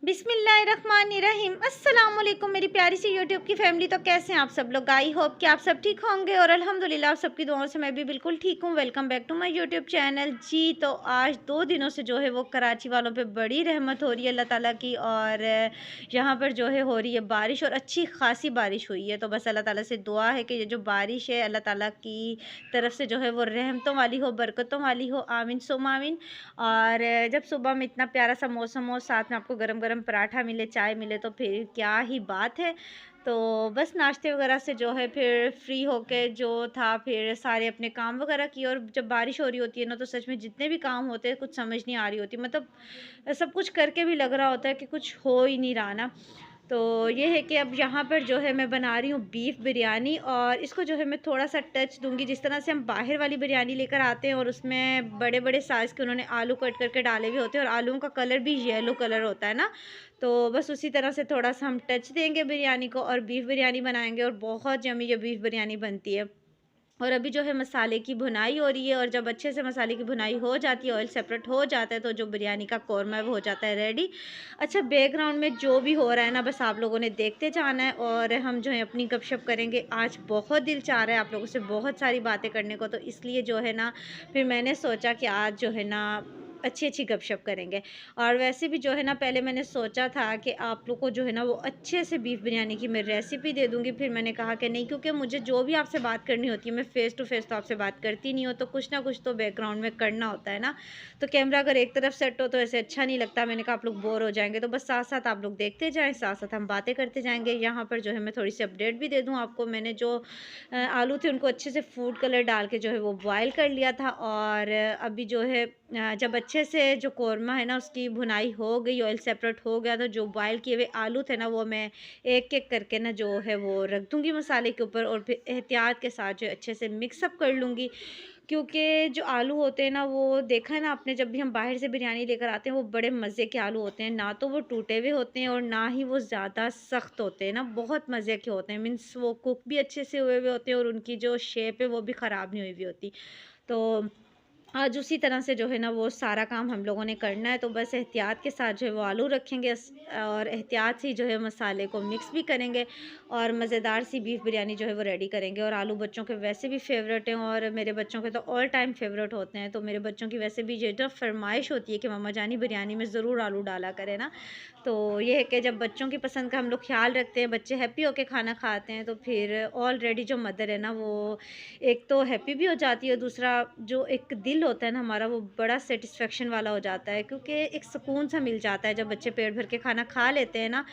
बिस्मिल्लाहिर्रहमानिर्रहीम। अस्सलाम वालेकुम मेरी प्यारी सी यूट्यूब की फैमिली। तो कैसे हैं आप सब लोग? आई होप कि आप सब ठीक होंगे और अल्हम्दुलिल्लाह आप सबकी दुआओं से मैं भी बिल्कुल ठीक हूँ। Welcome back to my YouTube channel. जी, तो आज 2 दिनों से जो है वो कराची वालों पे बड़ी रहमत हो रही है अल्लाह ताला की, और यहाँ पर जो है हो रही है बारिश, और अच्छी खासी बारिश हुई है। तो बस अल्लाह ताला से दुआ है कि ये जो बारिश है अल्लाह ताला की तरफ से जो है वो रहमतों वाली हो, बरकतों वाली हो। आमीन सुम्मा आमीन। और जब सुबह में इतना प्यारा सा मौसम हो, साथ में आपको गरम गरम पराठा मिले, चाय मिले, तो फिर क्या ही बात है। तो बस नाश्ते वगैरह से जो है फिर फ्री होके जो था, फिर सारे अपने काम वगैरह किए। और जब बारिश हो रही होती है ना, तो सच में जितने भी काम होते हैं कुछ समझ नहीं आ रही होती, मतलब सब कुछ करके भी लग रहा होता है कि कुछ हो ही नहीं रहा ना। तो ये है कि अब यहाँ पर जो है मैं बना रही हूँ बीफ बिरयानी, और इसको जो है मैं थोड़ा-सा टच दूँगी, जिस तरह से हम बाहर वाली बिरयानी लेकर आते हैं और उसमें बड़े-बड़े साइज़ के उन्होंने आलू कट करके डाले हुए होते हैं, और आलूओं का कलर भी येलो कलर होता है ना, तो बस उसी तरह से थोड़ा-सा हम टच देंगे बिरयानी को और बीफ बिरयानी बनाएँगे, और बहुत यम्मी ये बीफ बिरयानी बनती है। और अभी जो है मसाले की भुनाई हो रही है, और जब अच्छे से मसाले की भुनाई हो जाती है, ऑयल सेपरेट हो जाता है, तो जो बिरयानी का कौरमा है वो हो जाता है रेडी। अच्छा, बैकग्राउंड में जो भी हो रहा है ना, बस आप लोगों ने देखते जाना है, और हम जो है अपनी गपशप करेंगे। आज बहुत दिल चाह रहा है आप लोगों से बहुत सारी बातें करने को, तो इसलिए जो है ना फिर मैंने सोचा कि आज जो है ना अच्छी-अच्छी गपशप करेंगे। और वैसे भी जो है ना पहले मैंने सोचा था कि आप लोग को जो है ना वो अच्छे से बीफ बिरयानी की मैं रेसिपी दे दूँगी। फिर मैंने कहा कि नहीं, क्योंकि मुझे जो भी आपसे बात करनी होती है मैं फ़ेस टू फ़ेस तो आपसे बात करती नहीं हूँ, तो कुछ ना कुछ तो बैकग्राउंड में करना होता है ना। तो कैमरा अगर एक तरफ सेट हो तो ऐसे अच्छा नहीं लगता। मैंने कहा आप लोग बोर हो जाएँगे, तो बस साथ-साथ आप लोग देखते जाएँ, साथ-साथ हम बातें करते जाएँगे। यहाँ पर जो है मैं थोड़ी-सी अपडेट भी दे दूँ आपको। मैंने जो आलू थे उनको अच्छे से फूड कलर डाल के जो है वो बॉयल कर लिया था, और अभी जो है जब अच्छे से जो कौरमा है ना उसकी भुनाई हो गई, ऑयल सेपरेट हो गया, तो जो बॉयल किए हुए आलू थे ना वो मैं एक-एक करके ना जो है वो रख दूँगी मसाले के ऊपर, और फिर एहतियात के साथ जो है अच्छे से मिक्स अप कर लूँगी। क्योंकि जो आलू होते हैं ना, वो देखा है ना आपने, जब भी हम बाहर से बिरयानी लेकर आते हैं वो बड़े मज़े के आलू होते हैं, ना तो वो टूटे हुए होते हैं और ना ही वो ज़्यादा सख्त होते हैं ना, बहुत मज़े के होते हैं। मीन्स वो कुक भी अच्छे से हुए हुए होते हैं, और उनकी जो शेप है वो भी ख़राब नहीं हुई हुई होती। तो आज उसी तरह से जो है ना वो सारा काम हम लोगों ने करना है, तो बस एहतियात के साथ जो है वो आलू रखेंगे, और एहतियात से जो है मसाले को मिक्स भी करेंगे, और मज़ेदार सी बीफ बिरयानी जो है वो रेडी करेंगे। और आलू बच्चों के वैसे भी फेवरेट हैं, और मेरे बच्चों के तो ऑल टाइम फेवरेट होते हैं। तो मेरे बच्चों की वैसे भी ये जो फरमाइश होती है कि मम्मा जानी बिरयानी में ज़रूर आलू डाला करें ना। तो ये है कि जब बच्चों की पसंद का हम लोग ख़्याल रखते हैं, बच्चे हैप्पी होके खाना खाते हैं, तो फिर ऑलरेडी जो मदर है ना वो एक तो हैप्पी भी हो जाती है, दूसरा जो एक दिल होता है ना हमारा वो बड़ा सैटिस्फैक्शन वाला हो जाता है, क्योंकि एक सुकून सा मिल जाता है जब बच्चे पेट भर के खाना खा लेते हैं ना,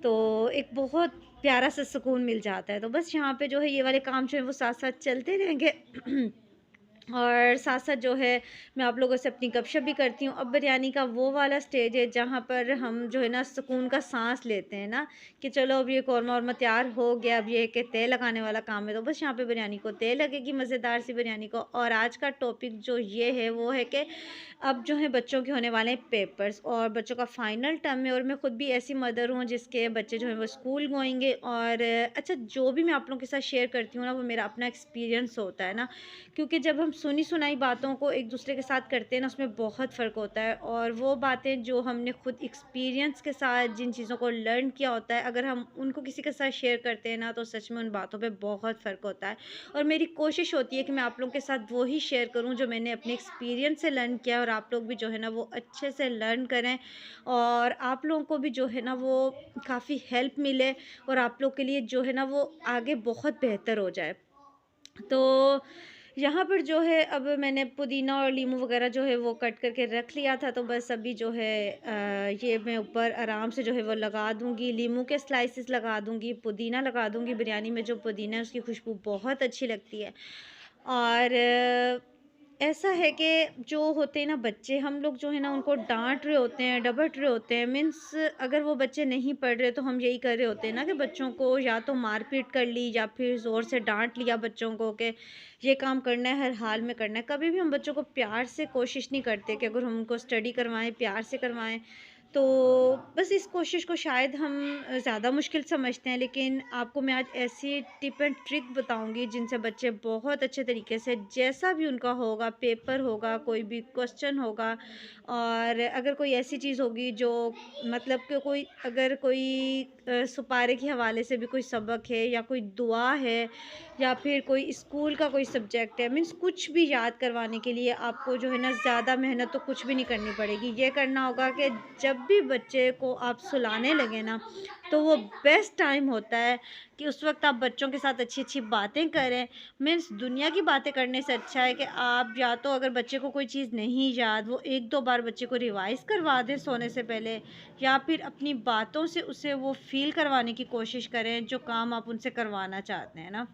तो एक बहुत प्यारा सा सुकून मिल जाता है। तो बस यहाँ पे जो है ये वाले काम जो है वो साथ-साथ चलते रहेंगे। और साथ-साथ जो है मैं आप लोगों से अपनी गपशप भी करती हूँ। अब बिरयानी का वो वाला स्टेज है जहाँ पर हम जो है ना सुकून का साँस लेते हैं ना, कि चलो अब ये कौरमा-वरमा तैयार हो गया, अब ये है कि तय लगाने वाला काम है। तो बस यहाँ पे बिरयानी को तय लगेगी, मज़ेदार सी बिरयानी को। और आज का टॉपिक जो ये है वो है कि अब जो है बच्चों के होने वाले हैं पेपर्स, और बच्चों का फाइनल टर्म है, और मैं खुद भी ऐसी मदर हूँ जिसके बच्चे जो हैं वो स्कूल गोइंग है। और अच्छा, जो भी मैं आप लोगों के साथ शेयर करती हूँ ना वो मेरा अपना एक्सपीरियंस होता है ना, क्योंकि जब हम सुनी सुनाई बातों को एक दूसरे के साथ करते हैं ना उसमें बहुत फ़र्क होता है, और वो बातें जो हमने खुद एक्सपीरियंस के साथ जिन चीज़ों को लर्न किया होता है, अगर हम उनको किसी के साथ शेयर करते हैं ना तो सच में उन बातों पे बहुत फ़र्क होता है। और मेरी कोशिश होती है कि मैं आप लोगों के साथ वो ही शेयर करूं जो मैंने अपने एक्सपीरियंस से लर्न किया है, और आप लोग भी जो है ना वो अच्छे से लर्न करें, और आप लोगों को भी जो है ना वो काफ़ी हेल्प मिले, और आप लोग के लिए जो है ना वो आगे बहुत बेहतर हो जाए। तो यहाँ पर जो है अब मैंने पुदीना और नींबू वगैरह जो है वो कट करके रख लिया था, तो बस अभी जो है ये मैं ऊपर आराम से जो है वो लगा दूँगी, नींबू के स्लाइसेस लगा दूँगी, पुदीना लगा दूँगी। बिरयानी में जो पुदीना है उसकी खुशबू बहुत अच्छी लगती है। और ऐसा है कि जो होते हैं ना बच्चे, हम लोग जो है ना उनको डाँट रहे होते हैं, डपट रहे होते हैं। मीन्स अगर वो बच्चे नहीं पढ़ रहे तो हम यही कर रहे होते हैं ना कि बच्चों को या तो मार-पीट कर ली, या फिर ज़ोर से डाँट लिया बच्चों को कि ये काम करना है, हर हाल में करना है। कभी भी हम बच्चों को प्यार से कोशिश नहीं करते कि अगर हम उनको स्टडी करवाएँ, प्यार से करवाएँ, तो बस इस कोशिश को शायद हम ज़्यादा मुश्किल समझते हैं, लेकिन आपको मैं आज ऐसी टिप एंड ट्रिक बताऊंगी जिनसे बच्चे बहुत अच्छे तरीके से, जैसा भी उनका होगा, पेपर होगा, कोई भी क्वेश्चन होगा, और अगर कोई ऐसी चीज़ होगी जो मतलब कि कोई अगर कोई सुपारे के हवाले से भी कोई सबक है, या कोई दुआ है, या फिर कोई स्कूल का कोई सब्जेक्ट है, मीन्स कुछ भी याद करवाने के लिए आपको जो है ना ज़्यादा मेहनत तो कुछ भी नहीं करनी पड़ेगी। ये करना होगा कि जब भी बच्चे को आप सुलाने लगे ना, तो वो बेस्ट टाइम होता है कि उस वक्त आप बच्चों के साथ अच्छी अच्छी बातें करें। मीन्स दुनिया की बातें करने से अच्छा है कि आप या तो अगर बच्चे को कोई चीज़ नहीं याद, वो एक दो बार बच्चे को रिवाइज़ करवा दें सोने से पहले, या फिर अपनी बातों से उसे वो फ़ील करवाने की कोशिश करें जो काम आप उनसे करवाना चाहते हैं ना।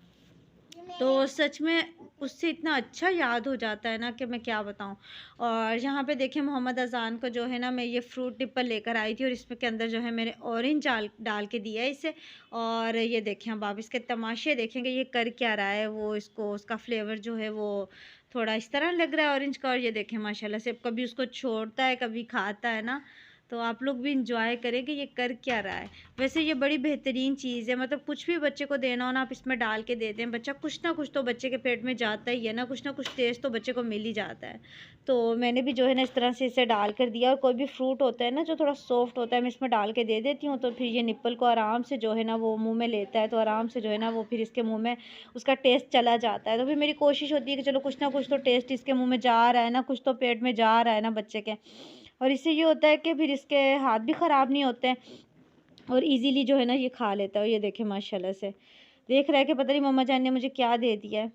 तो सच में उससे इतना अच्छा याद हो जाता है ना कि मैं क्या बताऊँ। और यहाँ पे देखिए मोहम्मद अज़ान को जो है ना, मैं ये फ्रूट निप्पल लेकर आई थी, और इसमें के अंदर जो है मैंने ऑरेंज डाल डाल के दिया है इसे। और ये देखें, अब आप इसके तमाशे देखेंगे ये कर क्या रहा है। वो इसको उसका फ्लेवर जो है वो थोड़ा इस तरह लग रहा है ऑरेंज का, और ये देखें माशाल्लाह से कभी उसको छोड़ता है कभी खाता है ना। तो आप लोग भी इंजॉय करें कि ये कर क्या रहा है। वैसे ये बड़ी बेहतरीन चीज़ है, मतलब कुछ भी बच्चे को देना हो ना, आप इसमें डाल के दे दें, बच्चा कुछ ना कुछ तो बच्चे के पेट में जाता ही है ना कुछ टेस्ट तो बच्चे को मिल ही जाता है। तो मैंने भी जो है ना इस तरह से इसे डाल कर दिया। और कोई भी फ्रूट होता है ना जो थोड़ा सॉफ्ट होता है, मैं इसमें डाल के दे देती हूँ, तो फिर ये निप्पल को आराम से जो है ना वो मुँह में लेता है, तो आराम से जो है ना वो फिर इसके मुँह में उसका टेस्ट चला जाता है। तो फिर मेरी कोशिश होती है कि चलो कुछ ना कुछ तो टेस्ट इसके मुँह में जा रहा है ना, कुछ तो पेट में जा रहा है ना बच्चे के। और इससे ये होता है कि फिर इसके हाथ भी ख़राब नहीं होते हैं, और इजीली जो है ना ये खा लेता है। और ये देखें माशाल्लाह से देख रहा है कि पता नहीं मम्मा जान ने मुझे क्या दे दिया है।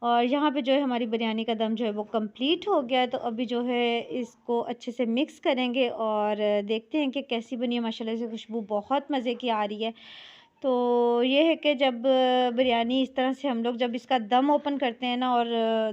और यहाँ पे जो है हमारी बिरयानी का दम जो है वो कंप्लीट हो गया है। तो अभी जो है इसको अच्छे से मिक्स करेंगे और देखते हैं कि कैसी बनी है। माशाल्लाह से खुशबू बहुत मज़े की आ रही है। तो ये है कि जब बिरयानी इस तरह से हम लोग जब इसका दम ओपन करते हैं ना, और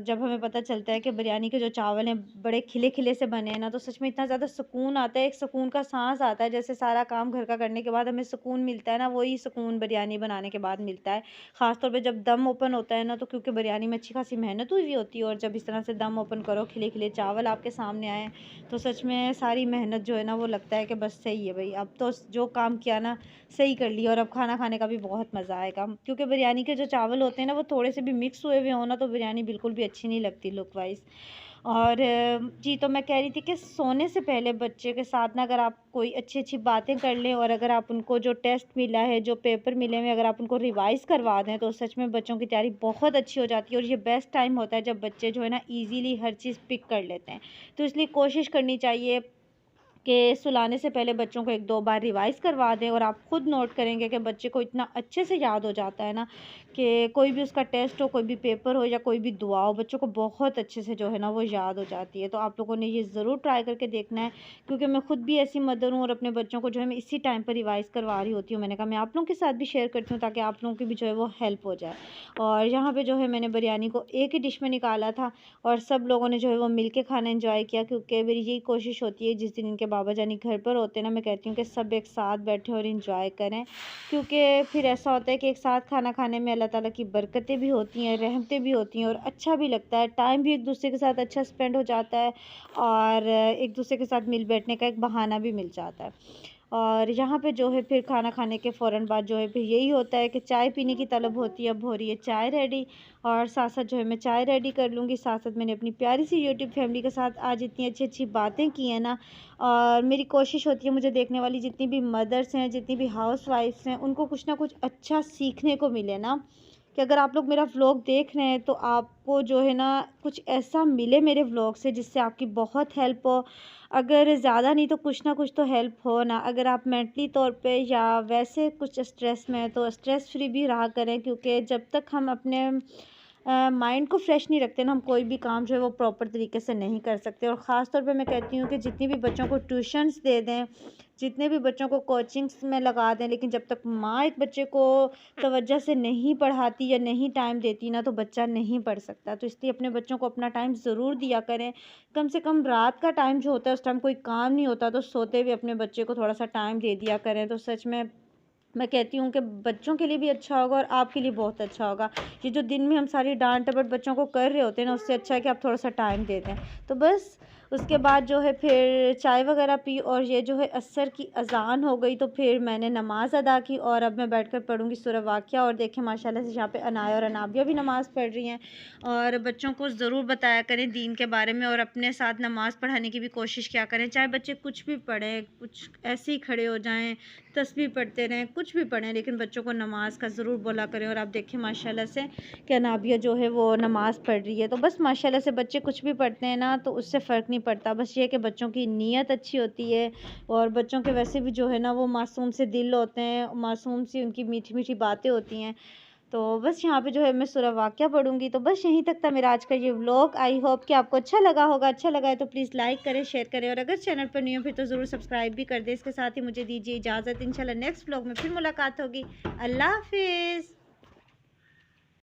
जब हमें पता चलता है कि बिरयानी के जो चावल हैं बड़े खिले-खिले से बने हैं ना, तो सच में इतना ज़्यादा सुकून आता है, एक सुकून का साँस आता है। जैसे सारा काम घर का करने के बाद हमें सुकून मिलता है ना, वही सुकून बिरयानी बनाने के बाद मिलता है। ख़ास तौर पे जब दम ओपन होता है ना, तो क्योंकि बिरयानी में अच्छी खासी मेहनत हुई हुई होती है, और जब इस तरह से दम ओपन करो, खिले-खिले चावल आपके सामने आएँ, तो सच में सारी मेहनत जो है ना वो लगता है कि बस सही है भई, अब तो जो काम किया ना सही कर लिया, और अब खाना खाने का भी बहुत मज़ा आएगा। क्योंकि बिरयानी के जो चावल होते हैं ना वो थोड़े से भी मिक्स हुए हुए हों ना, तो बिरयानी बिल्कुल भी अच्छी नहीं लगती लुक वाइज़। और जी, तो मैं कह रही थी कि सोने से पहले बच्चे के साथ ना अगर आप कोई अच्छी-अच्छी बातें कर लें, और अगर आप उनको जो टेस्ट मिला है, जो पेपर मिले हुए हैं, अगर आप उनको रिवाइज़ करवा दें, तो सच में बच्चों की तैयारी बहुत अच्छी हो जाती है। और ये बेस्ट टाइम होता है जब बच्चे जो है ना ईज़िली हर चीज़ पिक कर लेते हैं। तो इसलिए कोशिश करनी चाहिए कि सुलाने से पहले बच्चों को 1-2 बार रिवाइज़ करवा दें, और आप खुद नोट करेंगे कि बच्चे को इतना अच्छे से याद हो जाता है ना, कि कोई भी उसका टेस्ट हो, कोई भी पेपर हो, या कोई भी दुआ हो, बच्चों को बहुत अच्छे से जो है ना वो याद हो जाती है। तो आप लोगों ने ये ज़रूर ट्राई करके देखना है, क्योंकि मैं खुद भी ऐसी मदर हूँ, और अपने बच्चों को जो है मैं इसी टाइम पर रिवाइज़ करवा रही होती हूँ। मैंने कहा मैं आप लोगों के साथ भी शेयर करती हूँ, ताकि आप लोगों की भी जो है वो हेल्प हो जाए। और यहाँ पे जो है मैंने बिरयानी को एक ही डिश में निकाला था, और सब लोगों ने जो है वो मिल के खाना एंजॉय किया, क्योंकि मेरी यही कोशिश होती है जिस दिन इनके बाबा जानी घर पर होते हैं ना, मैं कहती हूँ कि सब एक साथ बैठें और एंजॉय करें। क्योंकि फिर ऐसा होता है कि एक साथ खाना खाने में अल्लाह ताला की बरकतें भी होती हैं, रहमतें भी होती हैं, और अच्छा भी लगता है, टाइम भी एक दूसरे के साथ अच्छा स्पेंड हो जाता है, और एक दूसरे के साथ मिल बैठने का एक बहाना भी मिल जाता है। और यहाँ पे जो है फिर खाना खाने के फ़ौरन बाद जो है फिर यही होता है कि चाय पीने की तलब होती है। अब हो रही है चाय रेडी, और साथ-साथ जो है मैं चाय रेडी कर लूँगी। साथ-साथ मैंने अपनी प्यारी सी यूट्यूब फैमिली के साथ आज इतनी अच्छी-अच्छी बातें की हैं ना, और मेरी कोशिश होती है मुझे देखने वाली जितनी भी मदर्स हैं, जितनी भी हाउसवाइफ्स हैं, उनको कुछ ना कुछ अच्छा सीखने को मिले ना, कि अगर आप लोग मेरा व्लॉग देख रहे हैं तो आपको जो है ना कुछ ऐसा मिले मेरे व्लॉग से जिससे आपकी बहुत हेल्प हो। अगर ज़्यादा नहीं तो कुछ ना कुछ तो हेल्प हो ना। अगर आप मेंटली तौर पे या वैसे कुछ स्ट्रेस में हैं, तो स्ट्रेस फ्री भी रहा करें, क्योंकि जब तक हम अपने माइंड को फ्रेश नहीं रखते ना, हम कोई भी काम जो है वो प्रॉपर तरीके से नहीं कर सकते। और ख़ास तौर पे मैं कहती हूँ कि जितनी भी बच्चों को ट्यूशन्स दे दें, जितने भी बच्चों को कोचिंग्स में लगा दें, लेकिन जब तक माँ एक बच्चे को तवज्जो से नहीं पढ़ाती या नहीं टाइम देती ना, तो बच्चा नहीं पढ़ सकता। तो इसलिए अपने बच्चों को अपना टाइम ज़रूर दिया करें। कम से कम रात का टाइम जो होता है उस टाइम कोई काम नहीं होता, तो सोते हुए अपने बच्चे को थोड़ा सा टाइम दे दिया करें। तो सच में मैं कहती हूँ कि बच्चों के लिए भी अच्छा होगा, और आपके लिए बहुत अच्छा होगा। ये जो दिन में हम सारी डांट डपट बच्चों को कर रहे होते हैं ना, उससे अच्छा है कि आप थोड़ा सा टाइम दे दें। तो बस, उसके बाद जो है फिर चाय वगैरह पी और ये जो है असर की अज़ान हो गई, तो फिर मैंने नमाज़ अदा की और अब मैं बैठकर पढ़ूँगी सूरह वाक़िया। और देखें माशाल्लाह से यहाँ पे अनाया और अनाबिया भी नमाज़ पढ़ रही हैं। और बच्चों को ज़रूर बताया करें दीन के बारे में और अपने साथ नमाज़ पढ़ाने की भी कोशिश किया करें। चाहे बच्चे कुछ भी पढ़ें, कुछ ऐसे ही खड़े हो जाएँ, तस्बीह पढ़ते रहें, कुछ भी पढ़ें, लेकिन बच्चों को नमाज़ का ज़रूर बोला करें। और आप देखें माशाल्लाह से कि अनाबिया जो है वो नमाज़ पढ़ रही है। तो बस माशाल्लाह से बच्चे कुछ भी पढ़ते हैं ना, तो उससे फ़र्क नहीं पड़ता। बस ये है कि बच्चों की नीयत अच्छी होती है और बच्चों के वैसे भी जो है ना वो मासूम से दिल होते हैं, मासूम सी उनकी मीठी-मीठी बातें होती हैं। तो बस यहाँ पे जो है मैं सूरह वाक़िया पढ़ूँगी। तो बस यहीं तक था मेरा आज का ये व्लॉग। आई होप कि आपको अच्छा लगा होगा। अच्छा लगा है तो प्लीज़ लाइक करें, शेयर करें और अगर चैनल पर न्यू हो फिर तो ज़रूर सब्सक्राइब भी कर दें। इसके साथ ही मुझे दीजिए इजाज़त। इंशाल्लाह नेक्स्ट व्लॉग में फिर मुलाकात होगी। अल्लाह हाफ़िज़।